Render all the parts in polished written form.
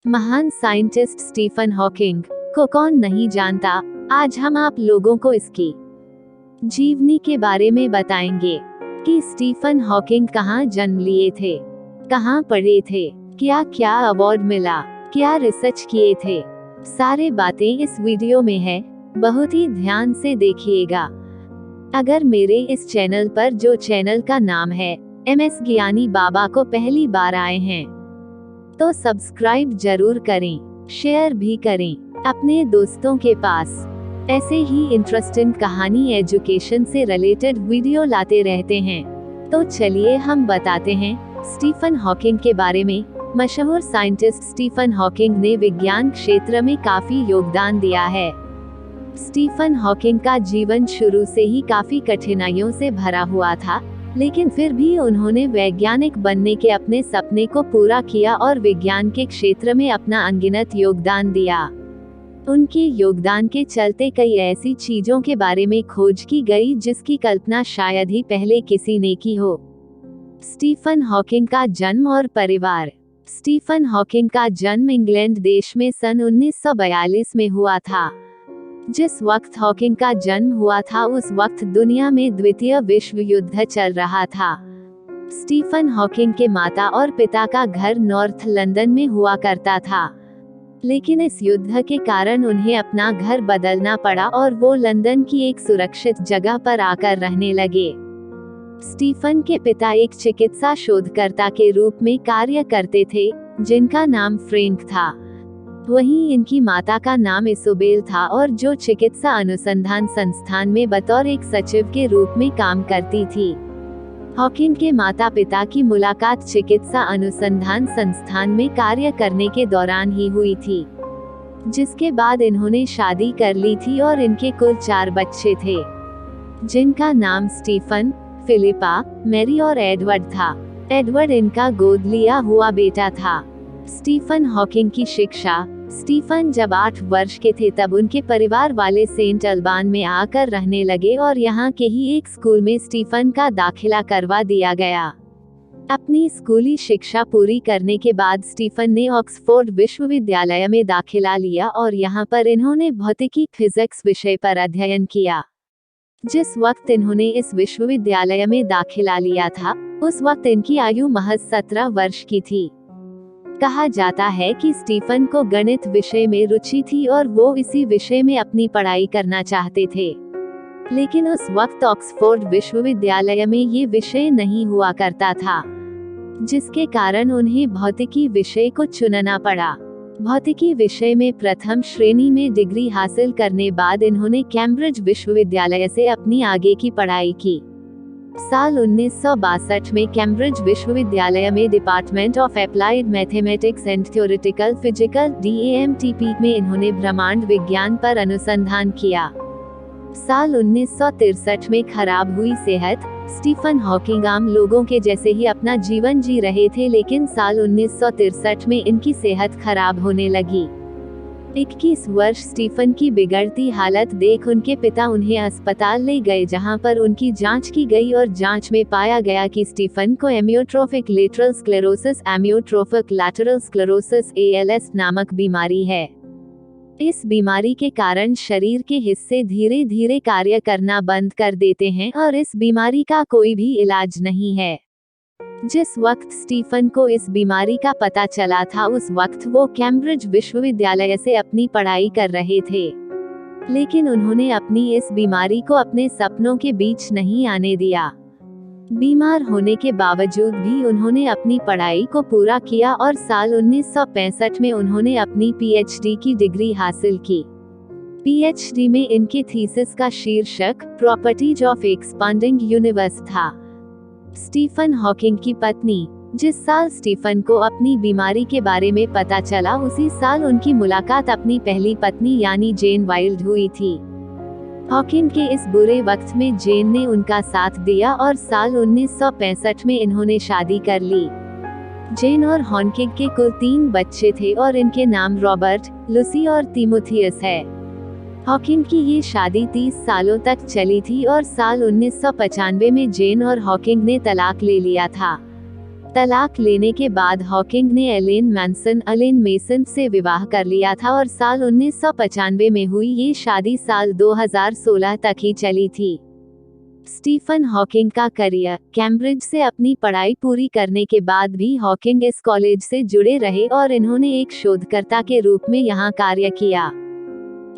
महान scientist Stephen Hawking को कौन नहीं जानता। आज हम आप लोगों को इसकी जीवनी के बारे में बताएंगे कि स्टीफन हॉकिंग कहाँ जन्म लिए थे, कहाँ पढ़े थे, क्या क्या अवार्ड मिला, क्या रिसर्च किए थे। सारे बातें इस वीडियो में है, बहुत ही ध्यान से देखिएगा। अगर मेरे इस चैनल पर, जो चैनल का नाम है MS ज्ञानी बाबा, को पहली बार आए हैं तो सब्सक्राइब जरूर करें, शेयर भी करें अपने दोस्तों के पास। ऐसे ही इंटरेस्टिंग कहानी, एजुकेशन से रिलेटेड वीडियो लाते रहते हैं। तो चलिए हम बताते हैं स्टीफन हॉकिंग के बारे में। मशहूर साइंटिस्ट स्टीफन हॉकिंग ने विज्ञान क्षेत्र में काफी योगदान दिया है। स्टीफन हॉकिंग का जीवन शुरू से ही काफी कठिनाइयों से भरा हुआ था, लेकिन फिर भी उन्होंने वैज्ञानिक बनने के अपने सपने को पूरा किया और विज्ञान के क्षेत्र में अपना अनगिनत योगदान दिया। उनके योगदान के चलते कई ऐसी चीजों के बारे में खोज की गई जिसकी कल्पना शायद ही पहले किसी ने की हो। स्टीफन हॉकिंग का जन्म और परिवार। स्टीफन हॉकिंग का जन्म इंग्लैंड देश में सन 1942 में हुआ था। जिस वक्त हॉकिंग का जन्म हुआ था उस वक्त दुनिया में द्वितीय विश्व युद्ध चल रहा था। स्टीफन हॉकिंग के माता और पिता का घर नॉर्थ लंदन में हुआ करता था, लेकिन इस युद्ध के कारण उन्हें अपना घर बदलना पड़ा और वो लंदन की एक सुरक्षित जगह पर आकर रहने लगे। स्टीफन के पिता एक चिकित्सा शोधकर्ता के रूप में कार्य करते थे, जिनका नाम फ्रैंक था। वहीं इनकी माता का नाम इसोबेल था और जो चिकित्सा अनुसंधान संस्थान में बतौर एक सचिव के रूप में काम करती थी। हॉकिंग के माता पिता की मुलाकात चिकित्सा अनुसंधान संस्थान में कार्य करने के दौरान ही हुई थी, जिसके बाद इन्होंने शादी कर ली थी और इनके कुल 4 बच्चे थे, जिनका नाम स्टीफन, फिलिपा, मैरी और एडवर्ड था। एडवर्ड इनका गोद लिया हुआ बेटा था। स्टीफन हॉकिंग की शिक्षा। स्टीफन जब 8 वर्ष के थे तब उनके परिवार वाले सेंट अल्बान में आकर रहने लगे और यहाँ के ही एक स्कूल में स्टीफन का दाखिला करवा दिया गया। अपनी स्कूली शिक्षा पूरी करने के बाद स्टीफन ने ऑक्सफोर्ड विश्वविद्यालय में दाखिला लिया और यहाँ पर इन्होंने भौतिकी फिजिक्स विषय पर अध्ययन किया। जिस वक्त इन्होंने इस विश्वविद्यालय में दाखिला लिया था उस वक्त इनकी आयु महज 17 वर्ष की थी। कहा जाता है कि स्टीफन को गणित विषय में रुचि थी और वो इसी विषय में अपनी पढ़ाई करना चाहते थे, लेकिन उस वक्त ऑक्सफोर्ड विश्वविद्यालय में ये विषय नहीं हुआ करता था, जिसके कारण उन्हें भौतिकी विषय को चुनना पड़ा। भौतिकी विषय में प्रथम श्रेणी में डिग्री हासिल करने बाद इन्होंने कैम्ब्रिज विश्वविद्यालय से अपनी आगे की पढ़ाई की। साल 1962 में कैम्ब्रिज विश्वविद्यालय में department of applied mathematics and theoretical physical DAMTP में इन्होंने ब्रह्मांड विज्ञान पर अनुसंधान किया। साल 1963 में खराब हुई सेहत। स्टीफन हॉकिंग आम लोगों के जैसे ही अपना जीवन जी रहे थे, लेकिन साल 1963 में इनकी सेहत खराब होने लगी। 21 वर्ष स्टीफन की बिगड़ती हालत देख उनके पिता उन्हें अस्पताल ले गए, जहां पर उनकी जांच की गई और जांच में पाया गया कि स्टीफन को amyotrophic lateral sclerosis, amyotrophic lateral sclerosis ALS नामक बीमारी है। इस बीमारी के कारण शरीर के हिस्से धीरे धीरे कार्य करना बंद कर देते हैं और इस बीमारी का कोई भी इलाज नहीं है। जिस वक्त स्टीफन को इस बीमारी का पता चला था उस वक्त वो कैम्ब्रिज विश्वविद्यालय से अपनी पढ़ाई कर रहे थे, लेकिन उन्होंने अपनी इस बीमारी को अपने सपनों के बीच नहीं आने दिया। बीमार होने के बावजूद भी उन्होंने अपनी पढ़ाई को पूरा किया और साल 1965 में उन्होंने अपनी PhD की डिग्री हासिल की। PhD में इनके थीसिस का शीर्षक प्रॉपर्टीज ऑफ एक्सपांडिंग यूनिवर्स था। स्टीफन हॉकिंग की पत्नी। जिस साल स्टीफन को अपनी बीमारी के बारे में पता चला उसी साल उनकी मुलाकात अपनी पहली पत्नी यानी जेन वाइल्ड हुई थी। हॉकिंग के इस बुरे वक्त में जेन ने उनका साथ दिया और साल 1965 में इन्होंने शादी कर ली। जेन और हॉकिंग के कुल 3 बच्चे थे और इनके नाम रॉबर्ट, लूसी और तिमोथियस है। हॉकिंग की ये शादी 30 सालों तक चली थी और साल 1995 में जेन और हॉकिंग ने तलाक ले लिया था। तलाक लेने के बाद हॉकिंग ने एलेन मेसन से विवाह कर लिया था और साल 1995 में हुई ये शादी साल 2016 तक ही चली थी। स्टीफन हॉकिंग का करियर। कैम्ब्रिज से अपनी पढ़ाई पूरी करने के बाद भी हॉकिंग इस कॉलेज से जुड़े रहे और इन्होंने एक शोधकर्ता के रूप में यहाँ कार्य किया।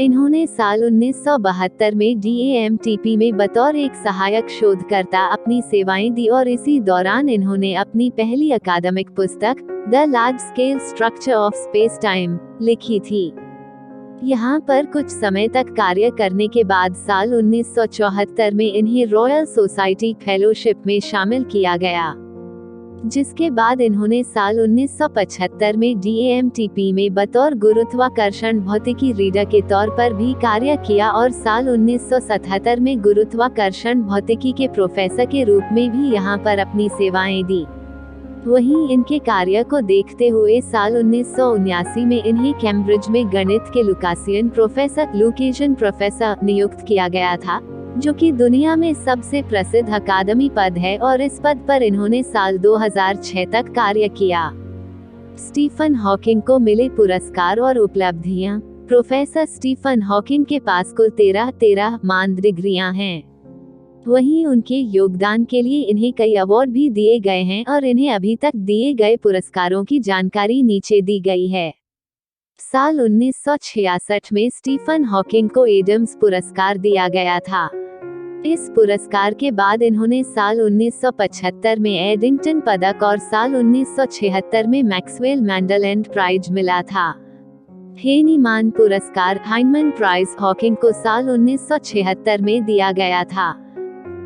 इन्होंने साल 1972 में DAMTP में बतौर एक सहायक शोधकर्ता अपनी सेवाएं दी और इसी दौरान इन्होंने अपनी पहली अकादमिक पुस्तक the large scale structure of space time लिखी थी। यहाँ पर कुछ समय तक कार्य करने के बाद साल 1974 में इन्हें रॉयल सोसाइटी फेलोशिप में शामिल किया गया, जिसके बाद इन्होंने साल 1975 में DAMTP में बतौर गुरुत्वाकर्षण भौतिकी रीडर के तौर पर भी कार्य किया और साल 1977 में गुरुत्वाकर्षण भौतिकी के प्रोफेसर के रूप में भी यहाँ पर अपनी सेवाएं दी। वहीं इनके कार्य को देखते हुए साल 1979 में इन्हें कैम्ब्रिज में गणित के लुकासियन प्रोफेसर नियुक्त किया गया था, जो कि दुनिया में सबसे प्रसिद्ध अकादमी पद है और इस पद पर इन्होंने साल 2006 तक कार्य किया। स्टीफन हॉकिंग को मिले पुरस्कार और उपलब्धियां। प्रोफेसर स्टीफन हॉकिंग के पास कुल 13 मानद डिग्रियां हैं। वहीं उनके योगदान के लिए इन्हें कई अवार्ड भी दिए गए हैं और इन्हें अभी तक दिए गए पुरस्कारों की जानकारी नीचे दी गई है। साल 1966 में स्टीफन हॉकिंग को एडम्स पुरस्कार दिया गया था। इस पुरस्कार के बाद इन्होंने साल 1975 में एडिंगटन पदक और साल 1976 में मैक्सवेल मैंडल प्राइज मिला था। हेनीमान पुरस्कार हाइनमैन प्राइज हॉकिंग को साल 1976 में दिया गया था।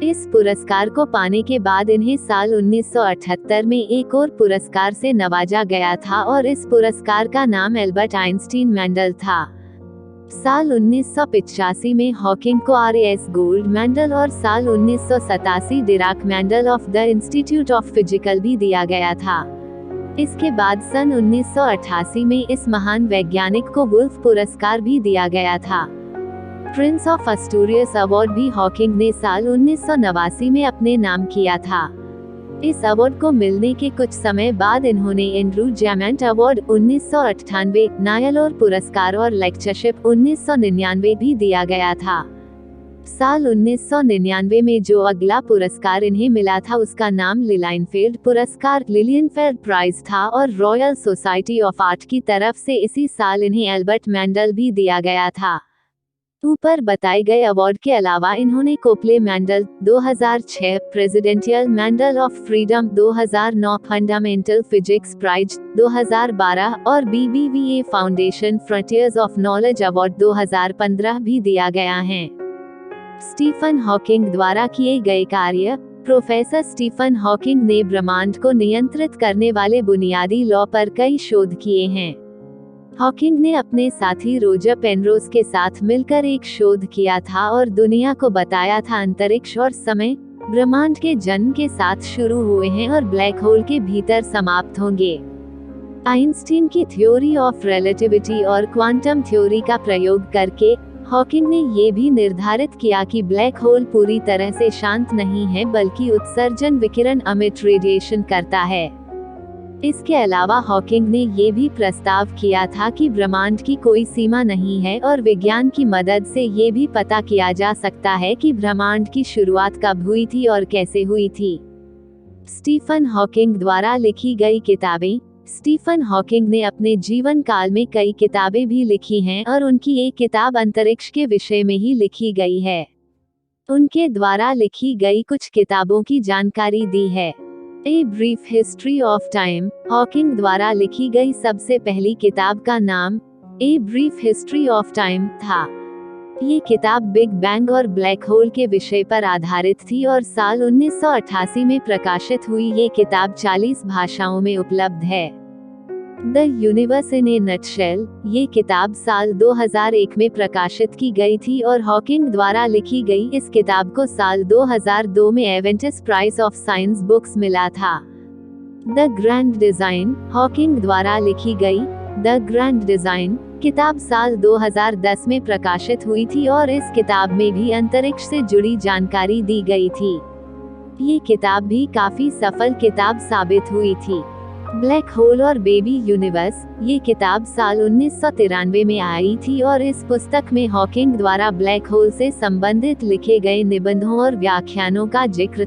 इस पुरस्कार को पाने के बाद इन्हें साल 1978 में एक और पुरस्कार से नवाजा गया था और इस पुरस्कार का नाम एल्बर्ट आइंस्टीन मेंडल था। साल 1985 में हॉकिंग को RAS गोल्ड मेडल और साल 1987 Dirac medal of the institute of physical भी दिया गया था। इसके बाद सन 1988 में इस महान वैज्ञानिक को वुल्फ पुरस्कार भी दिया गया था। प्रिंस ऑफ एस्टूरियस अवार्ड भी हॉकिंग ने साल 1989 में अपने नाम किया था। इस अवार्ड को मिलने के कुछ समय बाद इन्होंने एंड्रू जैमेंट अवार्ड 1998, नायलोर पुरस्कार और लेक्चरशिप 1999 भी दिया गया था। साल 1999 में जो अगला पुरस्कार इन्हें मिला था उसका नाम लिलाइनफेल्ड पुरस्कार लिलियनफेल्ड प्राइज था और रॉयल सोसाइटी ऑफ आर्ट की तरफ से इसी साल इन्हें एल्बर्ट मेंडल भी दिया गया था। ऊपर बताए गए अवार्ड के अलावा इन्होंने Copley medal 2006, presidential medal of freedom 2009, fundamental physics prize 2012 और BBVA foundation frontiers of knowledge award 2015 भी दिया गया है। स्टीफन हॉकिंग द्वारा किए गए कार्य। प्रोफेसर स्टीफन हॉकिंग ने ब्रह्मांड को नियंत्रित करने वाले बुनियादी लॉ पर कई शोध किए हैं। हॉकिंग ने अपने साथी रोजर पेनरोज के साथ मिलकर एक शोध किया था और दुनिया को बताया था अंतरिक्ष और समय ब्रह्मांड के जन्म के साथ शुरू हुए हैं और ब्लैक होल के भीतर समाप्त होंगे। आइंस्टीन की थ्योरी ऑफ रिलेटिविटी और क्वांटम थ्योरी का प्रयोग करके हॉकिंग ने ये भी निर्धारित किया कि ब्लैक होल पूरी तरह से शांत नहीं है बल्कि उत्सर्जन विकिरण अमिट रेडिएशन करता है। इसके अलावा हॉकिंग ने ये भी प्रस्ताव किया था कि ब्रह्मांड की कोई सीमा नहीं है और विज्ञान की मदद से ये भी पता किया जा सकता है कि ब्रह्मांड की शुरुआत कब हुई थी और कैसे हुई थी। स्टीफन हॉकिंग द्वारा लिखी गई किताबें। स्टीफन हॉकिंग ने अपने जीवन काल में कई किताबें भी लिखी हैं और उनकी एक किताब अंतरिक्ष के विषय में ही लिखी गई है। उनके द्वारा लिखी गई कुछ किताबों की जानकारी दी है। A brief history of time Hawking द्वारा लिखी गई सबसे पहली किताब का नाम a brief history of time था। ये किताब बिग बैंग और ब्लैक होल के विषय पर आधारित थी और साल 1988 में प्रकाशित हुई ये किताब 40 भाषाओं में उपलब्ध है। The universe in A nutshell ये किताब साल 2001 में प्रकाशित की गई थी और हॉकिंग द्वारा लिखी गई इस किताब को साल 2002 में एवेंटिस प्राइज ऑफ साइंस बुक्स मिला था। द ग्रैंड डिजाइन हॉकिंग द्वारा लिखी गई द ग्रैंड डिजाइन किताब साल 2010 में प्रकाशित हुई थी और इस किताब में भी अंतरिक्ष से जुड़ी जानकारी दी गई थी। ये किताब भी काफी सफल किताब साबित हुई थी। ब्लैक होल और बेबी यूनिवर्स, ये किताब साल 1993 में आई थी और इस पुस्तक में हॉकिंग द्वारा ब्लैक होल से संबंधित लिखे गए निबंधों और व्याख्यानों का जिक्र